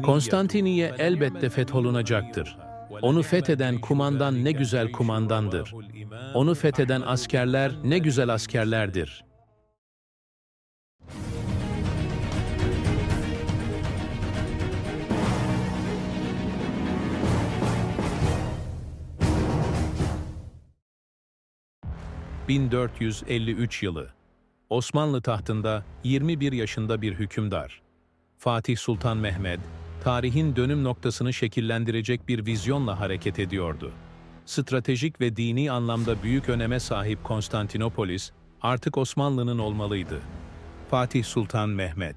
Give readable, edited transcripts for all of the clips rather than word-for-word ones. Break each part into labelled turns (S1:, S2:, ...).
S1: Konstantiniye elbette fetholunacaktır. Onu fetheden kumandan ne güzel kumandandır. Onu fetheden askerler ne güzel askerlerdir. ...1453 yılı. Osmanlı tahtında 21 yaşında bir hükümdar. Fatih Sultan Mehmed, tarihin dönüm noktasını şekillendirecek bir vizyonla hareket ediyordu. Stratejik ve dini anlamda büyük öneme sahip Konstantinopolis, artık Osmanlı'nın olmalıydı. Fatih Sultan Mehmed,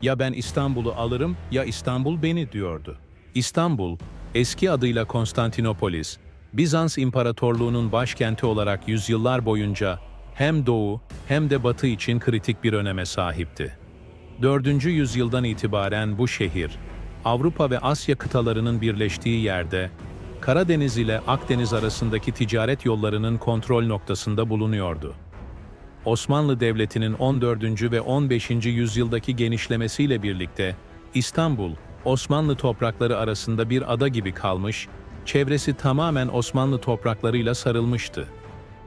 S1: "Ya ben İstanbul'u alırım ya İstanbul beni," diyordu. İstanbul, eski adıyla Konstantinopolis, Bizans İmparatorluğu'nun başkenti olarak yüzyıllar boyunca hem Doğu hem de Batı için kritik bir öneme sahipti. 4. yüzyıldan itibaren bu şehir, Avrupa ve Asya kıtalarının birleştiği yerde, Karadeniz ile Akdeniz arasındaki ticaret yollarının kontrol noktasında bulunuyordu. Osmanlı Devleti'nin 14. ve 15. yüzyıldaki genişlemesiyle birlikte, İstanbul, Osmanlı toprakları arasında bir ada gibi kalmış, çevresi tamamen Osmanlı topraklarıyla sarılmıştı.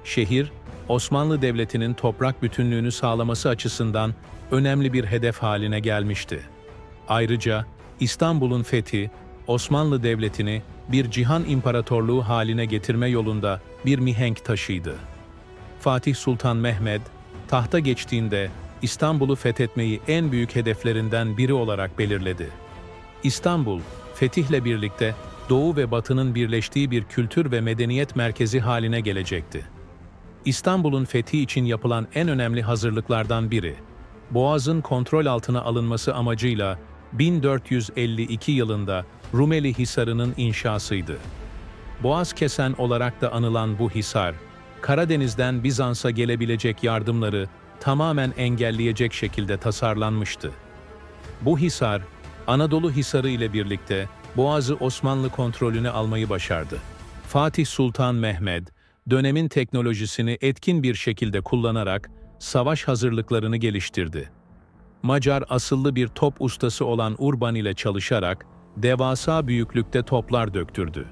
S1: Şehir, Osmanlı Devleti'nin toprak bütünlüğünü sağlaması açısından önemli bir hedef haline gelmişti. Ayrıca İstanbul'un fethi, Osmanlı Devleti'ni bir cihan imparatorluğu haline getirme yolunda bir mihenk taşıydı. Fatih Sultan Mehmed, tahta geçtiğinde İstanbul'u fethetmeyi en büyük hedeflerinden biri olarak belirledi. İstanbul, fetihle birlikte Doğu ve Batı'nın birleştiği bir kültür ve medeniyet merkezi haline gelecekti. İstanbul'un fethi için yapılan en önemli hazırlıklardan biri, Boğaz'ın kontrol altına alınması amacıyla 1452 yılında Rumeli Hisarı'nın inşasıydı. Boğaz kesen olarak da anılan bu hisar, Karadeniz'den Bizans'a gelebilecek yardımları tamamen engelleyecek şekilde tasarlanmıştı. Bu hisar, Anadolu Hisarı ile birlikte Boğaz'ı Osmanlı kontrolüne almayı başardı. Fatih Sultan Mehmed, dönemin teknolojisini etkin bir şekilde kullanarak savaş hazırlıklarını geliştirdi. Macar asıllı bir top ustası olan Urban ile çalışarak devasa büyüklükte toplar döktürdü.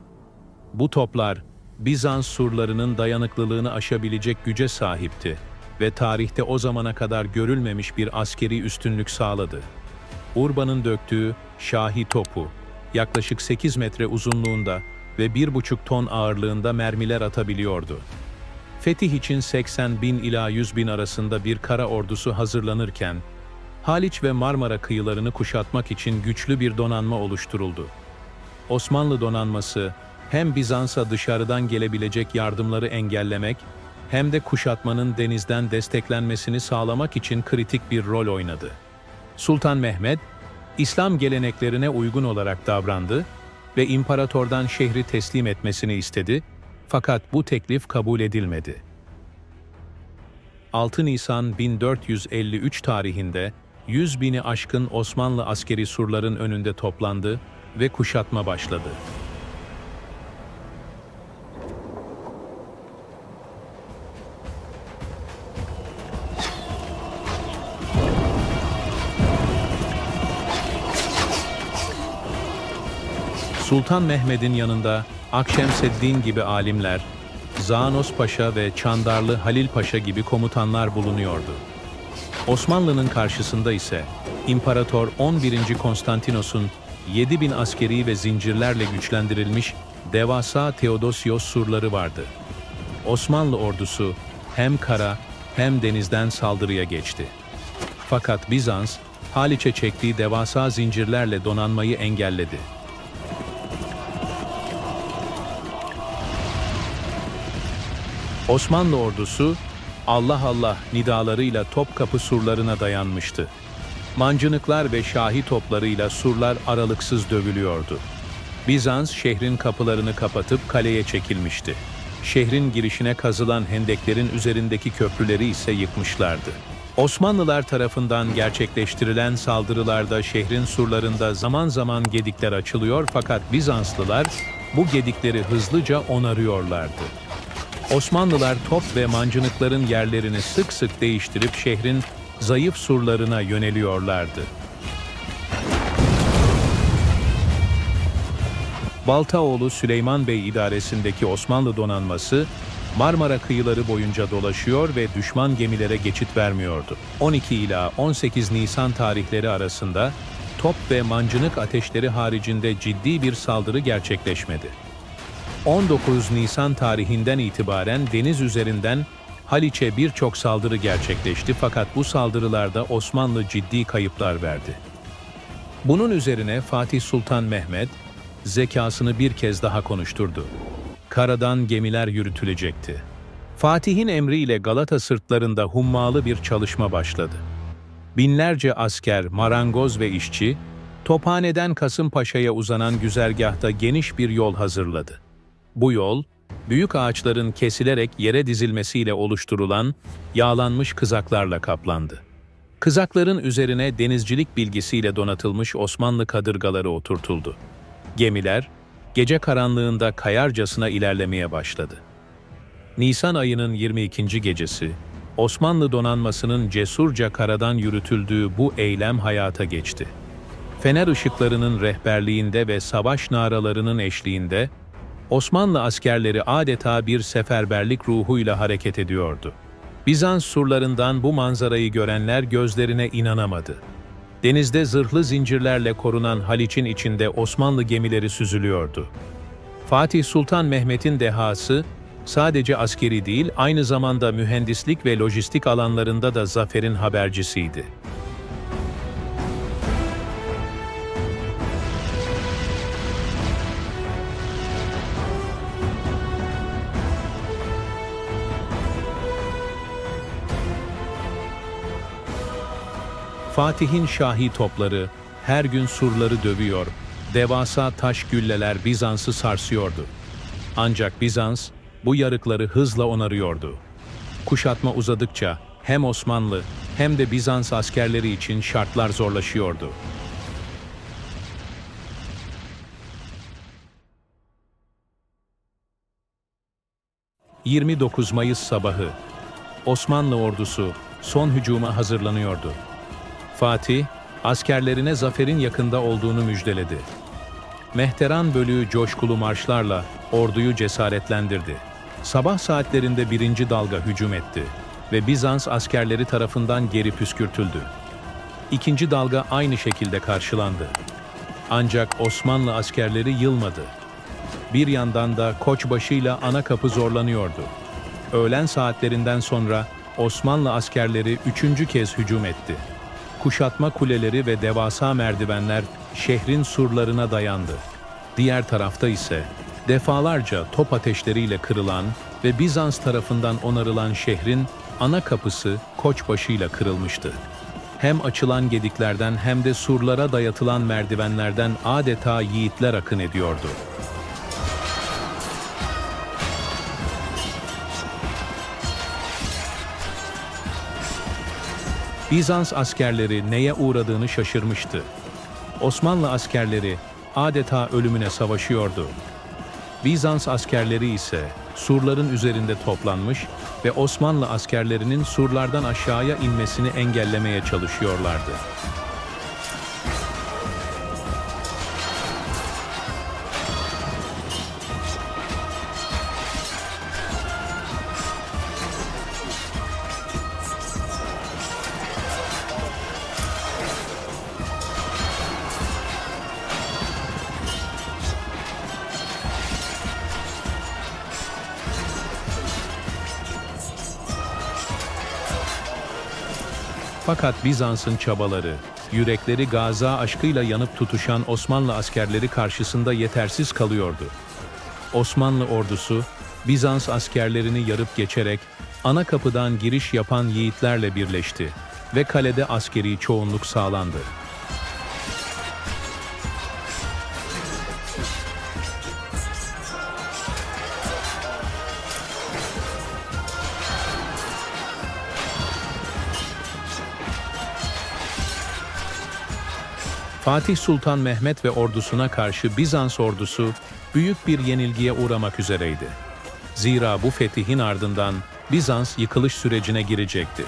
S1: Bu toplar, Bizans surlarının dayanıklılığını aşabilecek güce sahipti ve tarihte o zamana kadar görülmemiş bir askeri üstünlük sağladı. Urban'ın döktüğü Şahi topu, yaklaşık 8 metre uzunluğunda ve 1,5 ton ağırlığında mermiler atabiliyordu. Fetih için 80 bin ila 100 bin arasında bir kara ordusu hazırlanırken, Haliç ve Marmara kıyılarını kuşatmak için güçlü bir donanma oluşturuldu. Osmanlı donanması, hem Bizans'a dışarıdan gelebilecek yardımları engellemek, hem de kuşatmanın denizden desteklenmesini sağlamak için kritik bir rol oynadı. Sultan Mehmed, İslam geleneklerine uygun olarak davrandı ve imparatordan şehri teslim etmesini istedi, fakat bu teklif kabul edilmedi. 6 Nisan 1453 tarihinde 100 bini aşkın Osmanlı askeri surların önünde toplandı ve kuşatma başladı. Sultan Mehmed'in yanında Akşemseddin gibi alimler, Zanos Paşa ve Çandarlı Halil Paşa gibi komutanlar bulunuyordu. Osmanlı'nın karşısında ise İmparator 11. Konstantinos'un 7.000 askeri ve zincirlerle güçlendirilmiş devasa Theodosios surları vardı. Osmanlı ordusu hem kara hem denizden saldırıya geçti. Fakat Bizans, Haliç'e çektiği devasa zincirlerle donanmayı engelledi. Osmanlı ordusu, "Allah Allah" nidalarıyla Topkapı surlarına dayanmıştı. Mancınıklar ve şahi toplarıyla surlar aralıksız dövülüyordu. Bizans şehrin kapılarını kapatıp kaleye çekilmişti. Şehrin girişine kazılan hendeklerin üzerindeki köprüleri ise yıkmışlardı. Osmanlılar tarafından gerçekleştirilen saldırılarda şehrin surlarında zaman zaman gedikler açılıyor, fakat Bizanslılar bu gedikleri hızlıca onarıyorlardı. Osmanlılar top ve mancınıkların yerlerini sık sık değiştirip şehrin zayıf surlarına yöneliyorlardı. Baltaoğlu Süleyman Bey idaresindeki Osmanlı donanması, Marmara kıyıları boyunca dolaşıyor ve düşman gemilere geçit vermiyordu. 12 ila 18 Nisan tarihleri arasında top ve mancınık ateşleri haricinde ciddi bir saldırı gerçekleşmedi. 19 Nisan tarihinden itibaren deniz üzerinden Haliç'e birçok saldırı gerçekleşti fakat bu saldırılarda Osmanlı ciddi kayıplar verdi. Bunun üzerine Fatih Sultan Mehmet zekasını bir kez daha konuşturdu. Karadan gemiler yürütülecekti. Fatih'in emriyle Galata sırtlarında hummalı bir çalışma başladı. Binlerce asker, marangoz ve işçi, Tophane'den Kasımpaşa'ya uzanan güzergahta geniş bir yol hazırladı. Bu yol, büyük ağaçların kesilerek yere dizilmesiyle oluşturulan yağlanmış kızaklarla kaplandı. Kızakların üzerine denizcilik bilgisiyle donatılmış Osmanlı kadırgaları oturtuldu. Gemiler, gece karanlığında kayarcasına ilerlemeye başladı. Nisan ayının 22. gecesi, Osmanlı donanmasının cesurca karadan yürütüldüğü bu eylem hayata geçti. Fener ışıklarının rehberliğinde ve savaş naralarının eşliğinde, Osmanlı askerleri adeta bir seferberlik ruhuyla hareket ediyordu. Bizans surlarından bu manzarayı görenler gözlerine inanamadı. Denizde zırhlı zincirlerle korunan Haliç'in içinde Osmanlı gemileri süzülüyordu. Fatih Sultan Mehmet'in dehası, sadece askeri değil, aynı zamanda mühendislik ve lojistik alanlarında da zaferin habercisiydi. Fatih'in şahi topları her gün surları dövüyor, devasa taş gülleler Bizans'ı sarsıyordu. Ancak Bizans bu yarıkları hızla onarıyordu. Kuşatma uzadıkça hem Osmanlı hem de Bizans askerleri için şartlar zorlaşıyordu. ...29 Mayıs sabahı, Osmanlı ordusu son hücuma hazırlanıyordu. Fatih, askerlerine zaferin yakında olduğunu müjdeledi. Mehteran bölüğü coşkulu marşlarla orduyu cesaretlendirdi. Sabah saatlerinde 1. dalga hücum etti ve Bizans askerleri tarafından geri püskürtüldü. 2. dalga aynı şekilde karşılandı. Ancak Osmanlı askerleri yılmadı. Bir yandan da Koçbaşı'yla ana kapı zorlanıyordu. Öğlen saatlerinden sonra Osmanlı askerleri 3. kez hücum etti. Kuşatma kuleleri ve devasa merdivenler şehrin surlarına dayandı. Diğer tarafta ise defalarca top ateşleriyle kırılan ve Bizans tarafından onarılan şehrin ana kapısı Koçbaşı'yla kırılmıştı. Hem açılan gediklerden hem de surlara dayatılan merdivenlerden adeta yiğitler akın ediyordu. Bizans askerleri neye uğradığını şaşırmıştı. Osmanlı askerleri adeta ölümüne savaşıyordu. Bizans askerleri ise surların üzerinde toplanmış ve Osmanlı askerlerinin surlardan aşağıya inmesini engellemeye çalışıyorlardı. Fakat Bizans'ın çabaları, yürekleri gaza aşkıyla yanıp tutuşan Osmanlı askerleri karşısında yetersiz kalıyordu. Osmanlı ordusu, Bizans askerlerini yarıp geçerek ana kapıdan giriş yapan yiğitlerle birleşti ve kalede askeri çoğunluk sağlandı. Fatih Sultan Mehmet ve ordusuna karşı Bizans ordusu büyük bir yenilgiye uğramak üzereydi. Zira bu fetihin ardından Bizans yıkılış sürecine girecekti.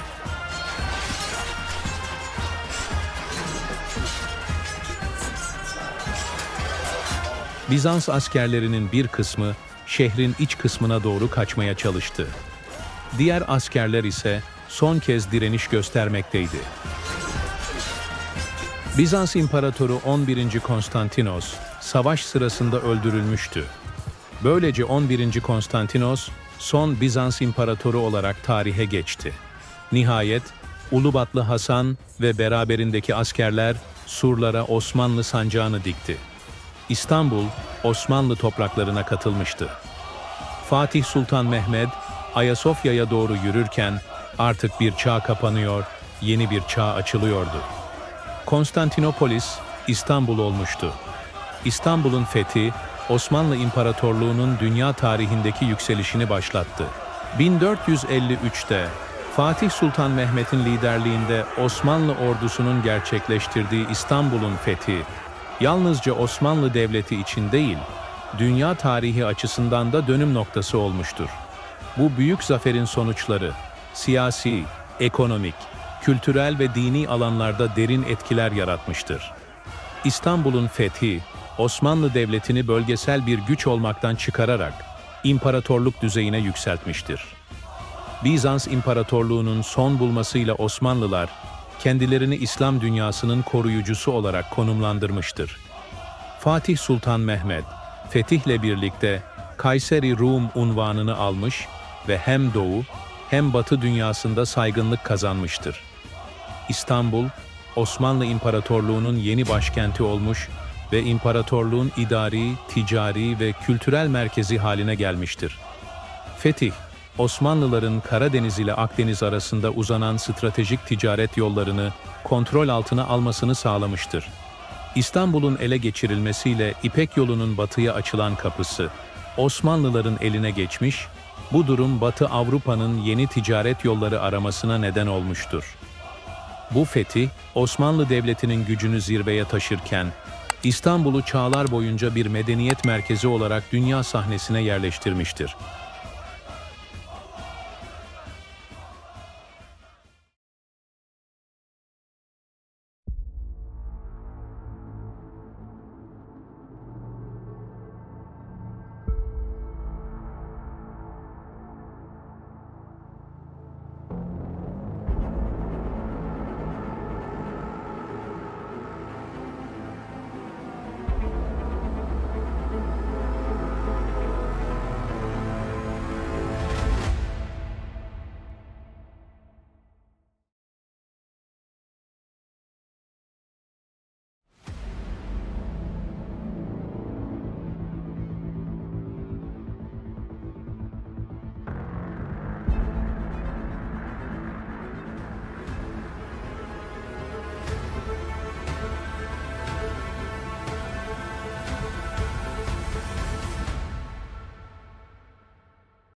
S1: Bizans askerlerinin bir kısmı şehrin iç kısmına doğru kaçmaya çalıştı. Diğer askerler ise son kez direniş göstermekteydi. Bizans İmparatoru 11. Konstantinos, savaş sırasında öldürülmüştü. Böylece 11. Konstantinos, son Bizans İmparatoru olarak tarihe geçti. Nihayet, Ulubatlı Hasan ve beraberindeki askerler surlara Osmanlı sancağını dikti. İstanbul, Osmanlı topraklarına katılmıştı. Fatih Sultan Mehmed, Ayasofya'ya doğru yürürken artık bir çağ kapanıyor, yeni bir çağ açılıyordu. Konstantinopolis, İstanbul olmuştu. İstanbul'un fethi, Osmanlı İmparatorluğu'nun dünya tarihindeki yükselişini başlattı. 1453'te Fatih Sultan Mehmet'in liderliğinde Osmanlı ordusunun gerçekleştirdiği İstanbul'un fethi, yalnızca Osmanlı Devleti için değil, dünya tarihi açısından da dönüm noktası olmuştur. Bu büyük zaferin sonuçları, siyasi, ekonomik, kültürel ve dini alanlarda derin etkiler yaratmıştır. İstanbul'un fethi, Osmanlı Devleti'ni bölgesel bir güç olmaktan çıkararak imparatorluk düzeyine yükseltmiştir. Bizans İmparatorluğu'nun son bulmasıyla Osmanlılar, kendilerini İslam dünyasının koruyucusu olarak konumlandırmıştır. Fatih Sultan Mehmed, fetihle birlikte Kayseri Rum unvanını almış ve hem Doğu hem Batı dünyasında saygınlık kazanmıştır. İstanbul, Osmanlı İmparatorluğu'nun yeni başkenti olmuş ve imparatorluğun idari, ticari ve kültürel merkezi haline gelmiştir. Fetih, Osmanlıların Karadeniz ile Akdeniz arasında uzanan stratejik ticaret yollarını kontrol altına almasını sağlamıştır. İstanbul'un ele geçirilmesiyle İpek Yolu'nun batıya açılan kapısı, Osmanlıların eline geçmiş, bu durum Batı Avrupa'nın yeni ticaret yolları aramasına neden olmuştur. Bu fetih, Osmanlı Devleti'nin gücünü zirveye taşırken, İstanbul'u çağlar boyunca bir medeniyet merkezi olarak dünya sahnesine yerleştirmiştir.